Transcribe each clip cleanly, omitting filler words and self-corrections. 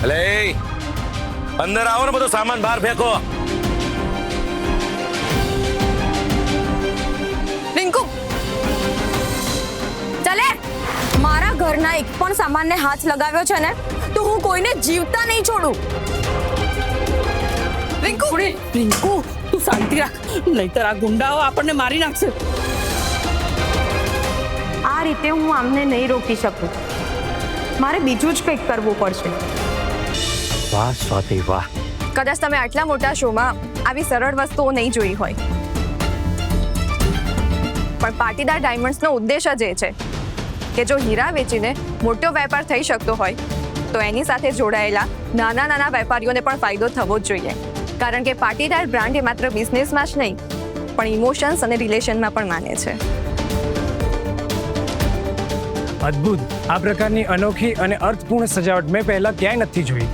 અલે અંદર આવો ને, બધો સામાન બહાર ફેંકો. રિંકુ ચાલે, મારા ઘરના એક પણ સામાનને હાથ લગાવ્યો છે ને તો હું કોઈને જીવતા નહીં છોડું. રિંકુ રિંકુ તું શાંતિ રાખ, નહીતર આ ગુંડાઓ આપણને મારી નાખશે. આ રીતે હું આમને નહીં રોકી શકું. મારે બીજું જ કંઈક કરવું પડશે. વાહ સ્વાતિ વાહ. કદાચ તમે આટલા મોટા શોમાં આવી સરળ વસ્તુઓ નહીં જોઈ હોય, પણ પાટીદાર ડાયમંડ્સનો ઉદ્દેશ જ એ છે કે જો હીરા વેચીને મોટો વેપાર થઈ શકતો હોય તો એની સાથે જોડાયેલા નાના નાના વેપારીઓને પણ ફાયદો થવો જ જોઈએ. કારણ કે પાટીદાર બ્રાન્ડ એ માત્ર બિઝનેસમાં જ નહીં પણ ઇમોશન્સ અને રિલેશનમાં પણ માને છે. અદ્ભુત. આ પ્રકારની અનોખી અને અર્થપૂર્ણ સજાવટ મેં પહેલા ક્યાંય નથી જોઈ.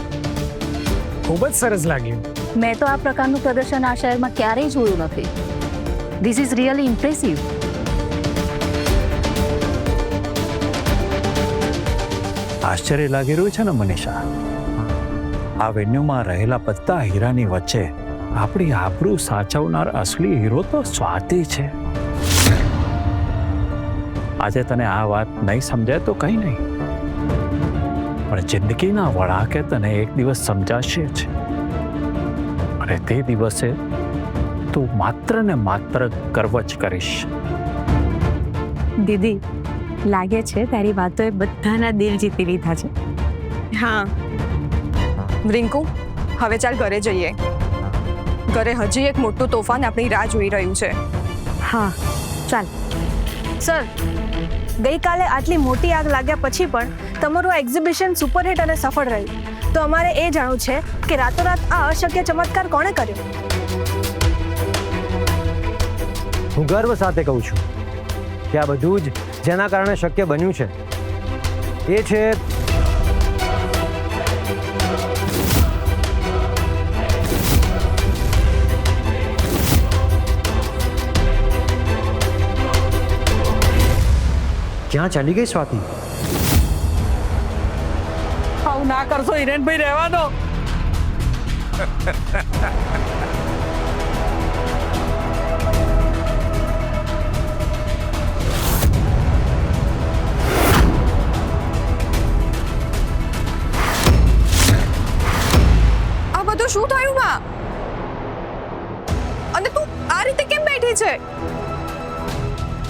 ખૂબ જ સરસ લાગ્યું. મેં તો આ પ્રકારનું પ્રદર્શન આ શહેરમાં ક્યારેય જોયું નથી. This is really impressive. આશ્ચર્ય લાગી રહ્યું છે ને મનીષા. આ વેન્યુમાં રહેલા બધા હીરાની વચ્ચે આપણી આબરૂ સાચવનાર અસલી હીરો તો સ્વાતિ છે. આજે તને આ વાત નહીં સમજાય તો કંઈ નહીં, પણ જિંદગીના વળાકે તને એક દિવસ સમજાશે જ. અને તે દિવસે તું માત્ર ને માત્ર ગર્વ જ કરીશ. દીદી, લાગે છે તારી વાતોએ બધાના દિલ જીતી લીધા છે. હા રિંકુ, હવે ચાલ ઘરે જઈએ. ઘરે હજી એક મોટું તોફાન આપણી રાહ જોઈ રહ્યું છે. હા ચાલ. સર, ગઈકાલે આટલી મોટી આગ લાગ્યા પછી પણ તમારું આ એક્ઝિબિશન સુપરહિટ અને સફળ રહ્યું. તો અમારે એ જાણવું છે કે રાતોરાત આ અશક્ય ચમત્કાર કોણે કર્યો? હું ગર્વ સાથે કહું છું કે આ બધું જ જેના કારણે શક્ય બન્યું છે એ છે ક્યાં ચાલી ગઈ સ્વાતિ? આવું ના કરશો હિરેનભાઈ, રહેવા દો. આ બધું શું થયું માં? અને તું આ રીતે કેમ બેઠી છે?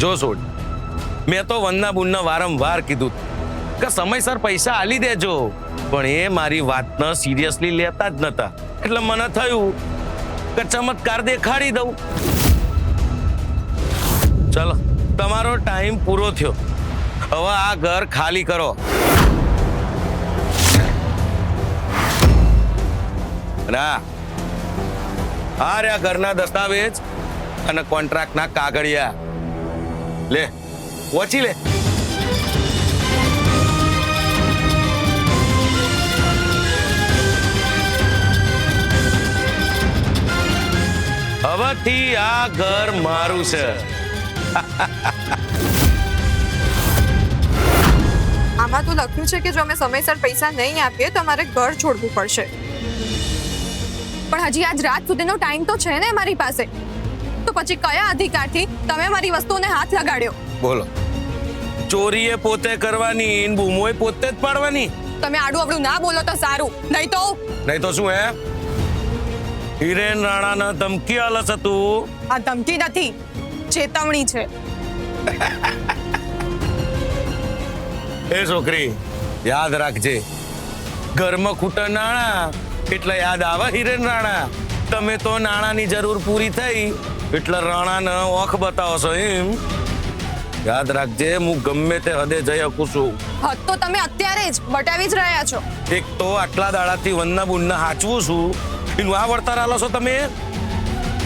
જો સોડ, મેં તો વન્ના બુનને વારંવાર કીધું કે સમયસર પૈસા આલી દેજો, પણ એ મારી વાતને સિરિયસલી લેતા જ નતા. એટલે મને થયું કે ચમત્કાર દેખાડી દઉં. ચલો, તમારો ટાઈમ પૂરો થયો. હવે આ ઘર ખાલી કરો. ના, આ રહ્યા ઘરના દસ્તાવેજ અને કોન્ટ્રાક્ટના કાગળિયા. લે, વાંચી લે. હવેથી આ ઘર મારું છે. આમાં તો લખ્યું છે કે જો અમે સમયસર પૈસા નહીં આપીએ તો અમારે ઘર છોડવું પડશે. પણ હજી આજ રાત સુધીનો ટાઈમ તો છે ને મારી પાસે. તો પછી કયા અધિકારથી તમે મારી વસ્તુને હાથ લગાડ્યો? બોલો, ચોરીએ પોતે કરવાની, બૂમોએ પોતે જ પાડવાની. તમે આડું અવળું ના બોલો તો સારું, નહીં તો શું હે? હિરેન રાણાને ધમકી આલસ હતું? આ ધમકી નથી, ચેતવણી છે. એ છોકરી, યાદ રાખજે, ઘરમાં ખૂટે નાણાં એટલે યાદ આવે હિરેન રાણા. તમે તો નાણાંની જરૂર પૂરી થઈ એટલે રાણાને ઓખ બતાવો છો એમ. યાદ રાખજે, હું ગમે તે હદે જઈ શકું છું. હદ તો તમે અત્યારે જ બટાવી જ રહ્યા છો. એક તો આટલા દાડાથી વન્ના બુનને હાચવું છું, એનું આ વળતર આલો છો તમે.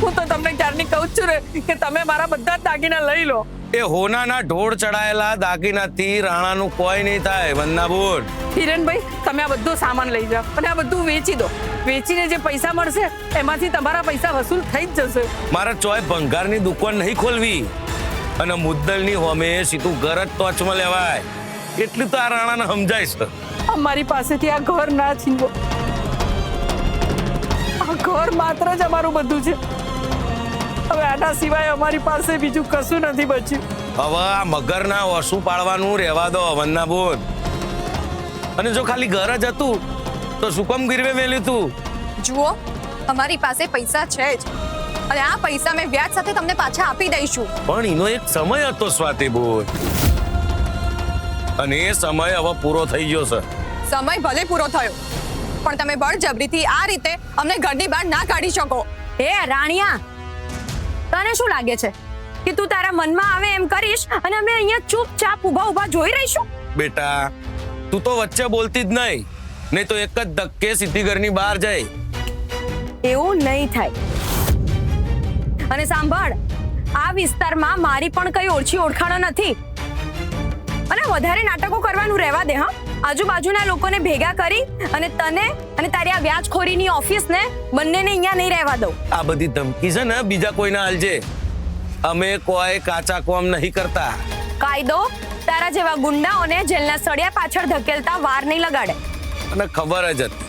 હું તો તમને ક્યારની કહું જ છું ને કે તમે મારા બધા જ દાગીના લઈ લો. એ હોનાના ઢોળ ચડાયેલા દાગીનાથી રાણાનું કોઈ નહીં થાય વન્ના બુન. હિરેનભાઈ, તમે આ બધો સામાન લઈ જાઓ અને આ બધું વેચી દો. વેચીને જે પૈસા મળશે એમાંથી તમારા પૈસા વસૂલ થઈ જ જશે. મારે ચોય ભંગારની દુકાન નહીં ખોલવી અને મુદ્દલની હોમે સીધું ઘર જ ટોચમાં લેવાય. એટલું તો આ રાણાને સમજાય છે. અમારી પાસેથી આ ઘર ના છીનવો. આ ઘર માત્ર જ અમારું બધું છે. હવે આના સિવાય અમારી પાસે બીજું કશું નથી બચ્યું. હવે આ મગરના ઓછું પાડવાનું રહેવા દો વનના બોન. અને જો ખાલી ઘર જ હતું તો શું કામ ગીરવે મેલ્યું તું? જુઓ, અમારી પાસે પૈસા છે જ, અને આ પૈસા મેં વ્યાજ સાથે તમને પાછા આપી દઈશું. પણ એનો એક સમય હતો સ્વાતિ બોન, અને એ સમય હવે પૂરો થઈ ગયો છે. સમય ભલે પૂરો થયો, પણ તમે બળજબરીથી આ રીતે અમને ઘરની બહાર ના કાઢી શકો. એ રાણિયા, તને શું લાગે છે કે તું તારા મનમાં આવે એમ કરીશ અને અમે અહીંયા ચૂપચાપ ઊભા જોઈ રહીશું? બેટા, તું તો વચ્ચે બોલતી જ નહીં તો એક જ ધક્કે સીધી ઘરની બહાર જાય. એવું નહીં થાય. અને સાંભળ, આ વિસ્તારમાં મારી પણ કઈ ઓછી ઓળખાણ નથી, અને વધારે નાટકો કરવાનું રહેવા દે. હા, આજુબાજુના લોકોને ભેગા કરી અને તને અને તારી આ વ્યાજખોરીની ઓફિસને બંનેને અહીંયા નહીં રહેવા દઉં. આ બધી ધમકી છે ને બીજા કોઈના હાલજે. અમે કોઈ કાચા કોમ નહીં કરતા. કાયદો તારા જેવા ગુંડાઓને જેલના સળિયા પાછળ ધકેલતા વાર નહીં લગાડે. અને ખબર જ હતી,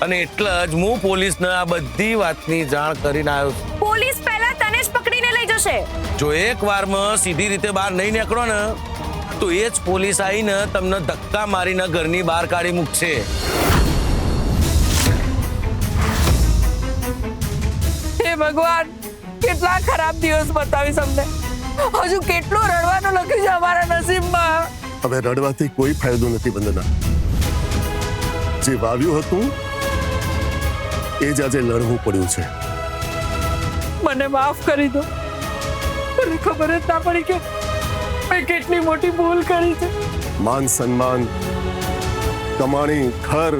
અને એટલે જ હું પોલીસને આ બધી વાતની જાણ કરીને આવ્યો છું. પોલીસ પહેલા તને જ પકડીને લઈ જશે. જો એક વારમાં સીધી રીતે બહાર નહીં નીકળો ને તો એ જ પોલીસ આવીને તમને ધક્કા મારીને ઘરની બહાર કાઢી મૂકશે. હે ભગવાન, કેટલા ખરાબ દિવસ બતાવીશ અમને. હજુ કેટલું રડવાનું લખ્યું છે અમારા નસીબમાં. હવે રડવાથી કોઈ ફાયદો નથી વંદના. જે વાવ્યું હતું એ જ આજે લડવું પડ્યું છે. મને માફ કરી દો. મને ખબર જ ના પડી કે મેં કેટલી મોટી ભૂલ કરી છે. માન સન્માન, કમાણી, ઘર,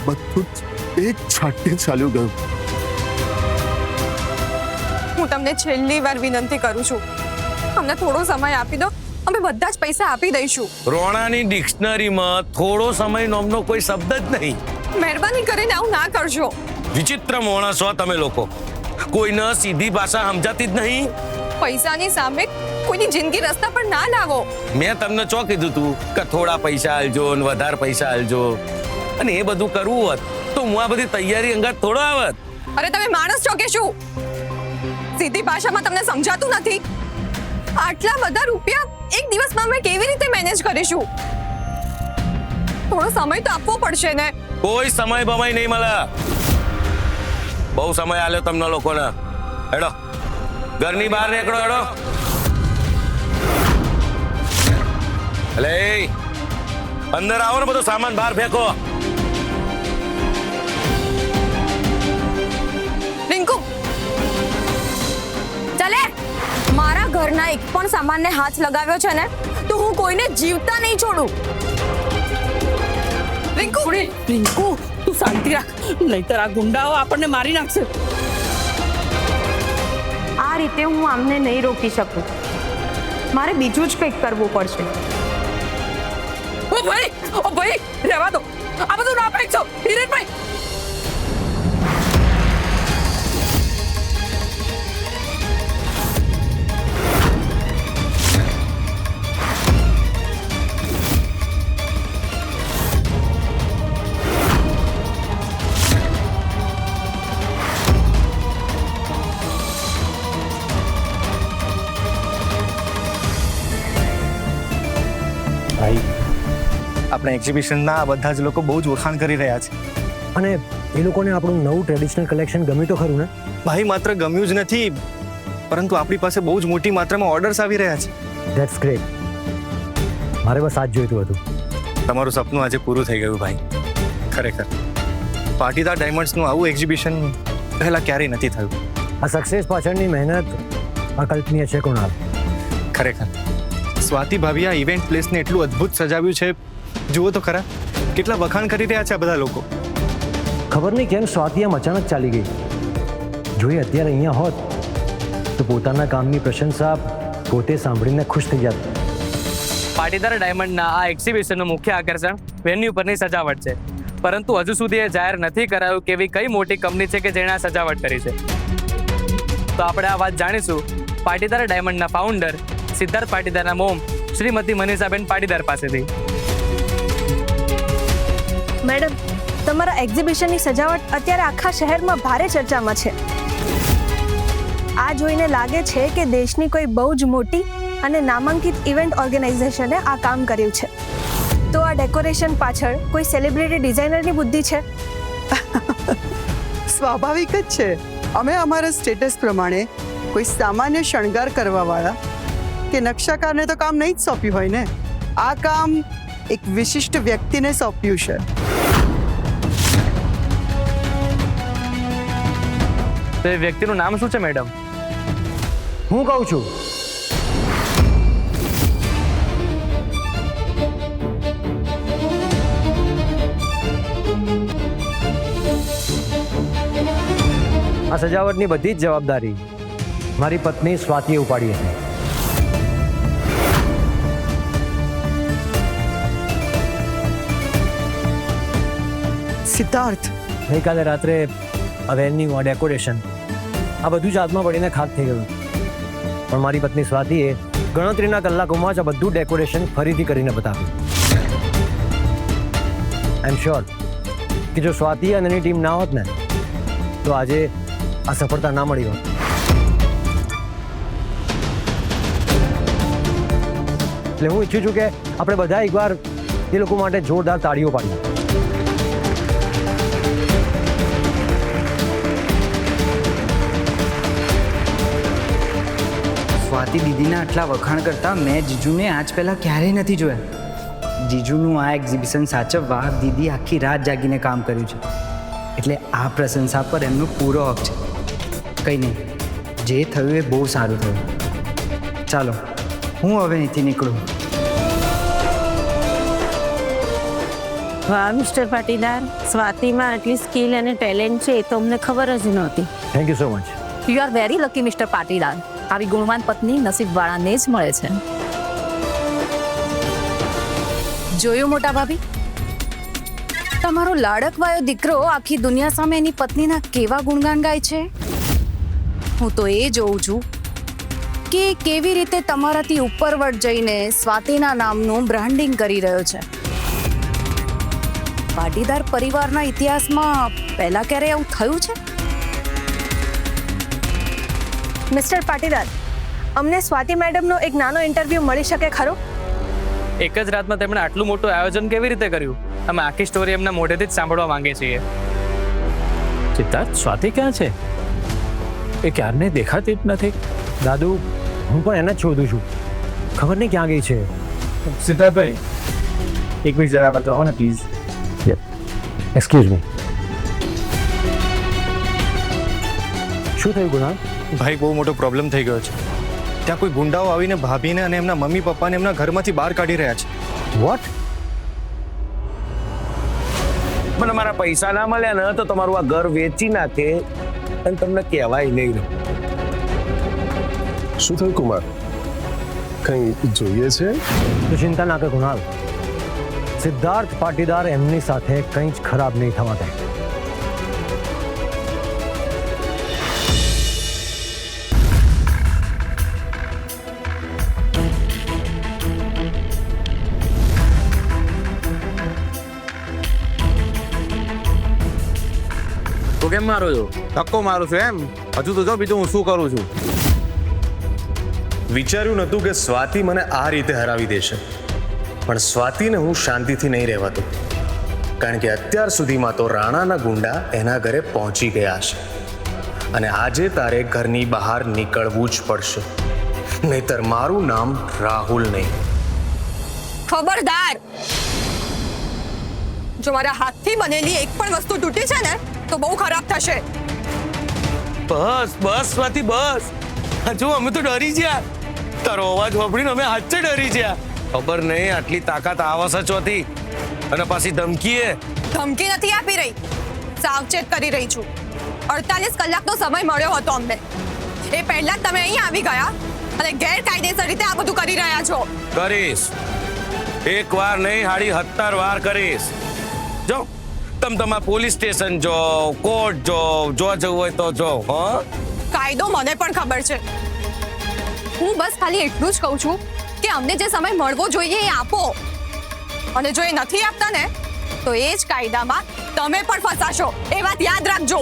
બધું જ એક છાંટે ચાલ્યું ગયું. હું તમને છેલ્લી વાર વિનંતી કરું છું, અમને થોડો સમય આપી દો. અમે બધા જ પૈસા આપી દઈશું. રોણાની ડિક્શનરીમાં થોડો સમય નામનો કોઈ શબ્દ જ નહીં. મહેરબાની કરીને આવું ના કરજો. વિચિત્ર માણસ છો તમે લોકો. કોઈને સીધી ભાષા સમજાતી જ નહીં. પૈસાની સામે કોઈની જિંદગી રસ્તા પર ના લાવો. મેં તમને ચો કીધું તું કે થોડા પૈસા આલજો ને વધારે પૈસા આલજો, અને એ બધું કરવું હોત તો હું આ બધી તૈયારી અંગાત થોડો આવત. અરે તમે માણસ છો કે શું? સીધી ભાષામાં તમને સમજાતું નથી? આટલા બધા રૂપિયા એક દિવસમાં અમે કેવી રીતે મેનેજ કરીશું? થોડો સમય તો આપવો પડશે ને. કોઈ સમય બમાય નહીં મળે. બહુ સમય આલ્યો તમને લોકોને. હેડો ઘરની બહાર નીકળો. હેડો. એટલે અંદર આવો ને, બધો સામાન બહાર ફેંકો. રિંકુ, ચાલે. મારા ઘરના એક પણ સામાનને હાથ લગાવ્યો છે ને તો હું કોઈને જીવતા નહીં છોડું. રિંકુ, રિંકુ, તું શાંતિ રાખ, નહીતર આ ગુંડાઓ આપણને મારી નાખશે. આ રીતે હું આમને નહીં રોકી શકું. મારે બીજું જ કંઈક કરવું પડશે. ઓ ભાઈ, રહેવા દો. આ બધું ના ફેંકશો હિરેનભાઈ. ભાઈ, આપણે એક્ઝિબિશનના બધા જ લોકો બહુ જ વખાણ કરી રહ્યા છે. અને એ લોકોને આપણું નવું ટ્રેડિશનલ કલેક્શન ગમ્યું તો ખરું ને? ભાઈ, માત્ર ગમ્યું જ નથી, પરંતુ આપણી પાસે બહુ જ મોટી માત્રામાં ઓર્ડર્સ આવી રહ્યા છે. That's great. મારે બસ આ જ જોઈતું હતું. તમારું સપનું આજે પૂરું થઈ ગયું ભાઈ. ખરેખર પાટીદાર ડાયમંડ્સનું આવું એક્ઝિબિશન પહેલા ક્યારેય નથી થયું. આ સક્સેસ પાછળની મહેનત અકલ્પનીય છે કુણાલ. ખરેખર સ્વાતિ ભાભી આ ઇવેન્ટ પ્લેસને એટલું અદ્ભુત સજાવ્યું છે. જુઓ તો ખરા, કેટલા વખાણ કરી રહ્યા છે આ બધા લોકો. ખબર નહીં કેમ સ્વાતિ આમ અચાનક ચાલી ગઈ. જો એ અત્યારે અહીંયા હોત તો પોતાના કામની પ્રશંસા પોતે સાંભળીને ખુશ થઈ જાત. પાટીદાર ડાયમંડના આ એક્ઝિબિશનનું મુખ્ય આકર્ષણ વેન્યુ પરની સજાવટ છે, પરંતુ હજુ સુધી એ જાહેર નથી કરાયું કે એવી કઈ મોટી કંપની છે કે જેણે આ સજાવટ કરી છે. તો આપણે આ વાત જાણીશું પાટીદાર ડાયમંડના ફાઉન્ડર સિદ્ધાર્થ પાટીદારના મોમ શ્રીમતી મનીષાબેન પાટીદાર પાસેથી. મેડમ, તમારા એક્ઝિબિશનની સજાવટ અત્યારે આખા શહેરમાં ભારે ચર્ચામાં છે. આ જોઈને લાગે છે કે દેશની કોઈ બહુ જ મોટી અને નામાંકિત ઇવેન્ટ ઓર્ગેનાઇઝેશને આ કામ કર્યું છે. તો આ ડેકોરેશન પાછળ કોઈ સેલિબ્રિટી ડિઝાઇનરની બુદ્ધિ છે? સ્વાભાવિક જ છે. અમે અમારા સ્ટેટસ પ્રમાણે કોઈ સામાન્ય શણગાર કરવાવાળા કે નકશાકારને તો કામ નહીં જ સોંપ્યું હોય ને. આ કામ એક વિશિષ્ટ વ્યક્તિને સોંપ્યું છે. તો એ વ્યક્તિનું નામ શું છે મેડમ? હું કહું છું, આ સજાવટની બધી જ જવાબદારી મારી પત્ની સ્વાતિએ ઉપાડી હતી. સિદ્ધાર્થ, ગઈકાલે રાત્રે આ વેન્યુ, આ ડેકોરેશન, આ બધું જ હાથમાં પડીને ખાક થઈ ગયું. પણ મારી પત્ની સ્વાતિએ ગણતરીના કલાકોમાં જ આ બધું ડેકોરેશન ફરીથી કરીને બતાવ્યું. આઈ એમ શ્યોર કે જો સ્વાતિ અને એની ટીમ ના હોત ને તો આજે આ સફળતા ના મળી હોત. એટલે હું ઈચ્છું છું કે આપણે બધા એકવાર એ લોકો માટે જોરદાર તાળીઓ પાડીએ. સ્વાતિ દીદીના આટલા વખાણ કરતા મેં જીજુને આજ પહેલાં ક્યારેય નથી જોયા. જીજુનું આ એક્ઝિબિશન સાચવવા દીદી આખી રાત જાગીને કામ કર્યું છે. એટલે આ પ્રશંસા પર એમનો પૂરો હક છે. કંઈ નહીં, જે થયું એ બહુ સારું થયું. ચાલો, હું હવે અહીંથી નીકળું. વાહ મિસ્ટર પાટીદાર, સ્વાતિમાં આટલી સ્કિલ અને ટેલેન્ટ છે એ તો અમને ખબર જ નહોતી. Thank you so much. You are very lucky mister Patidar. આવી ગુણવાન પત્ની નસીબવાળાને જ મળે છે. જોયું મોટા ભાભી, તમારો લાડકવાયો દીકરો આખી દુનિયા સામે એની પત્નીના કેવા ગુણગાન ગાય છે. હું તો એ જોઉં છું કે કેવી રીતે તમારાથી ઉપરવટ જઈને સ્વાતિના નામનું બ્રાન્ડિંગ કરી રહ્યો છે. પાટીદાર પરિવારના ઇતિહાસમાં પહેલા ક્યારે એવું થયું છે? મિસ્ટર પાટીદાર, અમને સ્વાતિ મેડમનો એક નાનો ઇન્ટરવ્યૂ મળી શકે ખરો? એક જ રાતમાં તેમણે આટલું મોટું આયોજન કેવી રીતે કર્યું? અમે આખી સ્ટોરી એમના મોઢેથી જ સાંભળવા માંગીએ છીએ. સિદ્ધાર્થ, સ્વાતિ ક્યાં છે? એ ક્યારને દેખાતી જ નથી. દાદુ, હું પણ એને જ શોધું છું. ખબર નહીં ક્યાં ગઈ છે. સિદ્ધાર્થભાઈ, એક મિનિટ જરા બતાવો ને પ્લીઝ. Excuse me. શું થયું ગુણાલ? ભાઈ, બહુ મોટો પ્રોબ્લેમ થઈ ગયો છે. ત્યાં કોઈ ગુંડાઓ આવીને ભાભીને અને એમના મમ્મી પપ્પાને એમના ઘરમાંથી બહાર કાઢી રહ્યા છે. વોટ? મને મારા પૈસા ના મળ્યા ને તો તમારું આ ઘર વેચી નાખે અને તમને કહેવાય નહીં. શું થયું કુમાર? કંઈ જોઈએ છે? તો ચિંતા ના કર કુણાલ. સિદ્ધાર્થ પાટીદાર એમની સાથે કંઈ જ ખરાબ નહીં થવા દે. તો કેમ મારો છો? ધક્કો મારું છું એમ? હજુ તો જો બીજું હું શું કરું છું. વિચાર્યું નહોતું કે સ્વાતિ મને આ રીતે હરાવી દેશે, પણ સ્વાતિને હું શાંતિથી નહીં રહેવાતો. કારણ કે અત્યાર સુધીમાં તો રાણાના ગુંડા એના ઘરે પહોંચી ગયા છે અને આજે તારે ઘરની બહાર નીકળવું જ પડશે, નહીતર મારું નામ રાહુલ નહીં. ખબરદાર! જો મારા હાથથી બનેલી એક પણ વસ્તુ તૂટી છે ને તો બહુ ખરાબ થશે. બસ બસ સ્વાતિ બસ. હજુ અમે તો ડરી ગયા. તારો અવાજ વાપરીને અમે હાચે ડરી ગયા. ખબર નહીં આટલી તાકાત આવશે ચોથી અને પાછી ધમકી. ધમકી નથી આપી રહી, સાવચેત કરી રહી છું. 48 કલાકનો સમય મળ્યો હતો અમને. એ પહેલા જ તમે અહીં આવી ગયા અને ગેરકાયદેસર રીતે આ બધું કરી રહ્યા છો. કરીશ. એક વાર નહીં, હાડી 70 વાર કરીશ. જો તમારા પોલીસ સ્ટેશન જો, કોર્ટ જો જવું હોય તો જો. કાયદો મને પણ ખબર છે. હું બસ ખાલી એટલું જ કહું છું કે અમને જે સમય મળવો જોઈએ એ આપો, અને જો એ નથી આપતા ને તો એ જ કાયદામાં તમે પણ ફસાશો, એ વાત યાદ રાખજો.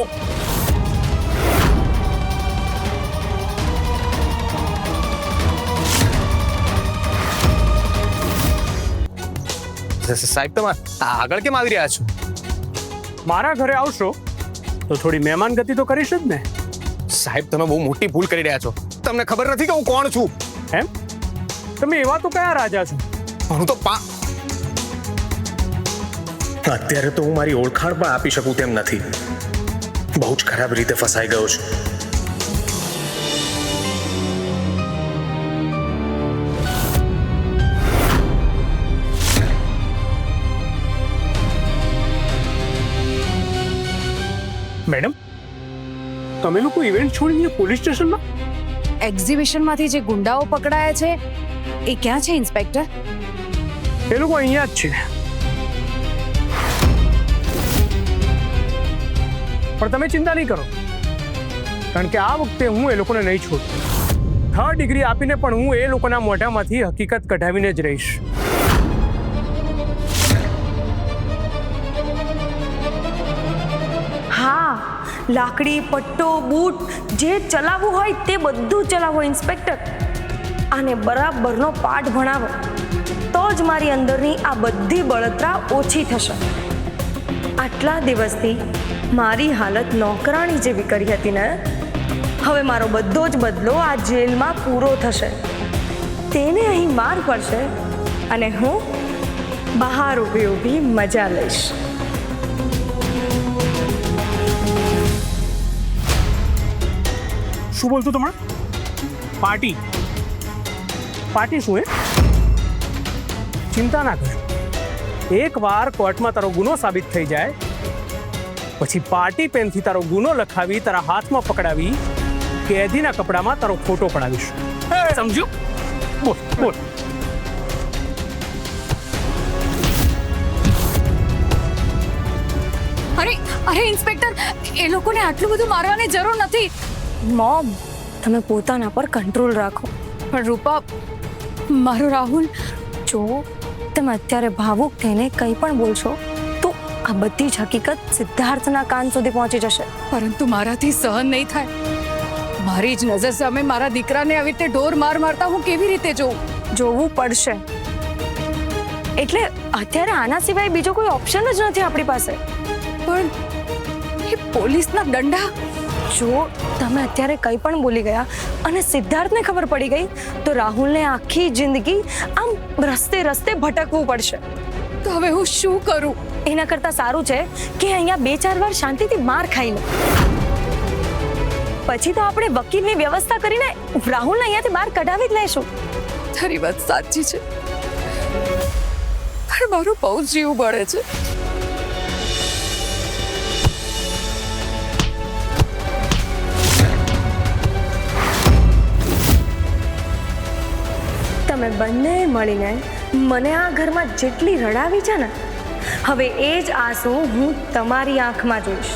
સાહેબ તમે આગળ કેમ આવી રહ્યા છો? મારા ઘરે આવશો તો થોડી મહેમાન ગતિ તો કરીશ જ ને. સાહેબ તમે બહુ મોટી ભૂલ કરી રહ્યા છો. તમને ખબર નથી કે હું કોણ છું? એમ? તમે એવા તો કયા રાજા છો? હું તો અત્યારે તો હું મારી ઓળખાણ પણ આપી શકું તેમ નથી. બહુ જ ખરાબ રીતે ફસાઈ ગયો છું. મેડમ, તમે લોકો ઇવેન્ટ છોડીને પોલીસ સ્ટેશનમાં? એક્ઝિબિશનમાંથી જે ગુંડાઓ પકડાયા છે એ ક્યાં છે ઇન્સ્પેક્ટર? એ લોકો અહીંયા જ છે. પણ તમે ચિંતા નહીં કરો, કારણ કે આ વખતે હું એ લોકોને નહીં છોડું. 3rd ડિગ્રી આપીને પણ હું એ લોકોના મોઢામાંથી હકીકત કઢાવીને જ રહીશ. હા, લાકડી, પટ્ટો, બૂટ જે ચલાવવું હોય તે બધું ચલાવો ઇન્સ્પેક્ટર. આને બરાબરનો પાઠ ભણાવો તો જ મારી અંદરની આ બધી બળતરા ઓછી થશે. આટલા દિવસથી મારી હાલત નોકરાણી જેવી કરી હતી ને, હવે મારો બધો જ બદલો આ જેલમાં પૂરો થશે. તેને અહીં માર પડશે અને હું બહાર ઊભી ઊભી મજા લઈશ. શું બોલતું તમે? પાર્ટી? પાર્ટી શું? એ ચિંતા ના કરજો. એકવાર કોર્ટમાં તારો ગુનો સાબિત થઈ જાય પછી પાર્ટી પેનથી તારો ગુનો લખાવી તારા હાથમાં પકડાવી કેદીના કપડામાં તારો ફોટો પડાવીશ. સમજ્યો? બોલ બોલ. અરે ઇન્સ્પેક્ટર, એ લોકોને આટલું બધું મારવાની જરૂર નથી. મોમ, તમે પોતાના પર કંટ્રોલ રાખો. પણ રૂપા, મારો રાહુલ, જો તમે અત્યારે ભાવુક થઈને કંઈ પણ બોલશો તો આ બધી જ હકીકત સિદ્ધાર્થના કાન સુધી પહોંચી જશે. પરંતુ મારાથી સહન નહીં થાય. મારી જ નજર સામે મારા દીકરાને આવી રીતે ઢોર માર મારતા હું કેવી રીતે જોવું પડશે. એટલે અત્યારે આના સિવાય બીજો કોઈ ઓપ્શન જ નથી આપણી પાસે. પણ એ પોલીસના દંડા. જો તમે અત્યારે કંઈ પણ બોલી ગયા અને સિદ્ધાર્થને ખબર પડી ગઈ તો રાહુલને આખી જિંદગી આમ રસ્તે રસ્તે ભટકવું પડશે. તો હવે હું શું કરું? એના કરતાં સારું છે કે અહીંયા 2-4 વાર શાંતિથી માર ખાઈ લો. પછી તો આપણે વકીલની વ્યવસ્થા કરીને રાહુલને અહીંયાથી બહાર કઢાવી જ લઈશું. તારી વાત સાચી છે, પણ મારું બહુ જીવ બળે છે. તમે બંને મળીને મને આ ઘરમાં જેટલી રડાવી છે ને, હવે એ જ આંસુ હું તમારી આંખમાં જોઈશ.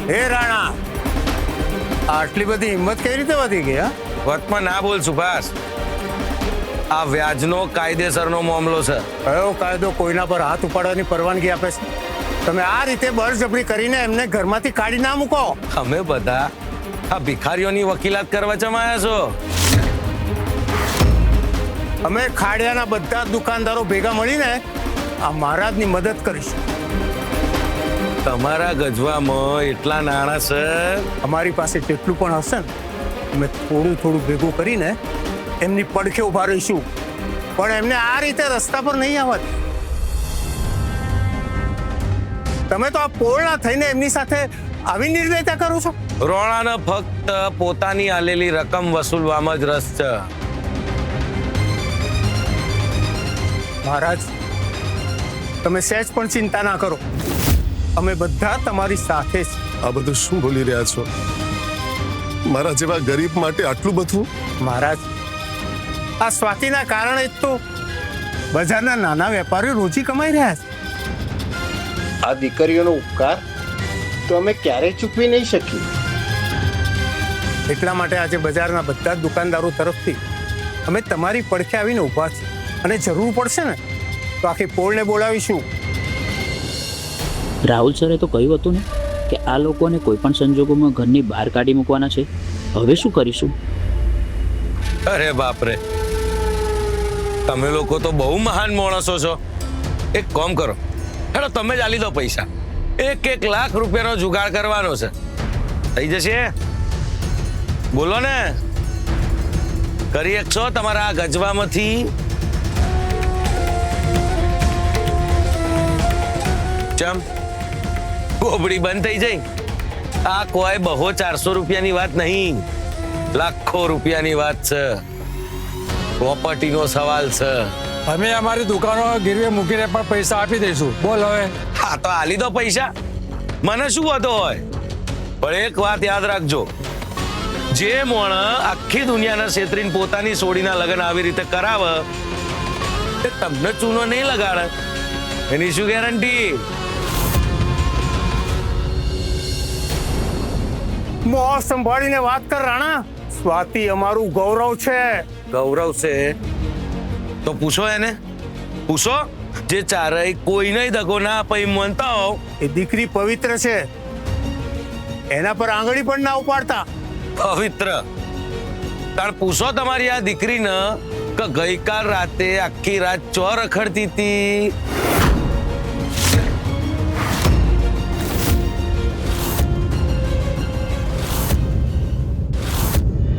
હે રાણા, આટલી બધી હિંમત કઈ રીતે વધી ગઈ? વતમાં ના બોલ સુભાષ. આ વ્યાજનો કાયદેસરનો મામલો છે. કયો કાયદો કોઈના પર હાથ ઉપાડવાની પરવાનગી આપે છે? તમે આ રીતે બળજબરી કરીને એમને ઘરમાંથી કાઢી ના મૂકો. અમે બધા આ ભિખારીઓની વકીલાત કરવા જમાયા છો. અમે ખાડિયાના બધા દુકાનદારો ભેગા મળીને આ મહારાજની મદદ કરીશું. તમારા ગજવામાં એટલા નાણાં છે? અમારી પાસે જેટલું પણ હશે ને અમે થોડું થોડું ભેગું કરીને એમની પડખે ઉભા રહીશું, પણ એમને આ રીતે રસ્તા પર નહીં આવત. તમે તો આ પોળના થઈને એમની સાથે આવી નિર્દયતા કરો છો. રોણાને ફક્ત પોતાની આલેલી રકમ વસૂલવામાં જ રસ છે. મહારાજ, તમે સહેજ પણ ચિંતા ના કરો, અમે બધા તમારી સાથે જ. આ બધું શું બોલી રહ્યા છો? મારા જેવા ગરીબ માટે આટલું બધું? મહારાજ, આ સ્વાતિના કારણે જ તો બજારના નાના વેપારીઓ રોજી કમાઈ રહ્યા છે. આ દીકરીઓનો ઉપકાર તો અમે ક્યારેય ચૂકવી નહીં શકીએ. એટલા માટે આજે બજારના બધા જ દુકાનદારો તરફથી અમે તમારી પડખે આવીને ઊભા છીએ અને જરૂર પડશે ને તો આખી પોળને બોલાવીશું. રાહુલ સરે તો કહ્યું હતું ને કે આ લોકોને કોઈ પણ સંજોગોમાં ઘરની બહાર કાઢી મૂકવાના છે. હવે શું કરીશું? અરે બાપરે, તમે લોકો તો બહુ મહાન માણસો છો. એક કામ કરો, હેડો તમે જ આલી દો પૈસા. 1 લાખ રૂપિયાનો જુગાડ કરવાનો છે. થઈ જશે? બોલો ને, કરી શકશો તમારા આ ગજવામાંથી? ચમ ગોબડી બંધ થઈ જાય? આ કોઈ 200-400 રૂપિયાની વાત નહીં, લાખો રૂપિયાની વાત છે. પ્રોપર્ટીનો સવાલ છે. અમે અમારી દુકાનો ગીરવે મૂકીને પણ પૈસા આપી દઈશું. બોલ હવે. હા તો આલી દો પૈસા, મને શું વાંધો હોય. પણ એક વાત યાદ રાખજો, જે મોણ આખી દુનિયાના છેતરીને પોતાની સોડીના લગ્ન આવી રીતે કરાવે તે તમને ચૂનો નહીં લગાડે, એની શું ગેરંટી? મોં સંભાળીને વાત કર રાણા. સ્વાતિ અમારું ગૌરવ છે. ગૌરવ છે તો પૂછો એને, પૂછો. જે ચારેય કોઈને દગો ના આપી માનતા હો, એ દીકરી પવિત્ર છે, એના પર આંગળી પણ ના ઉપાડતા. પવિત્ર તાર પૂછો તમારી આ દીકરીને કે ગઈકાલ રાતે આખી રાત ચો રખડતી હતી.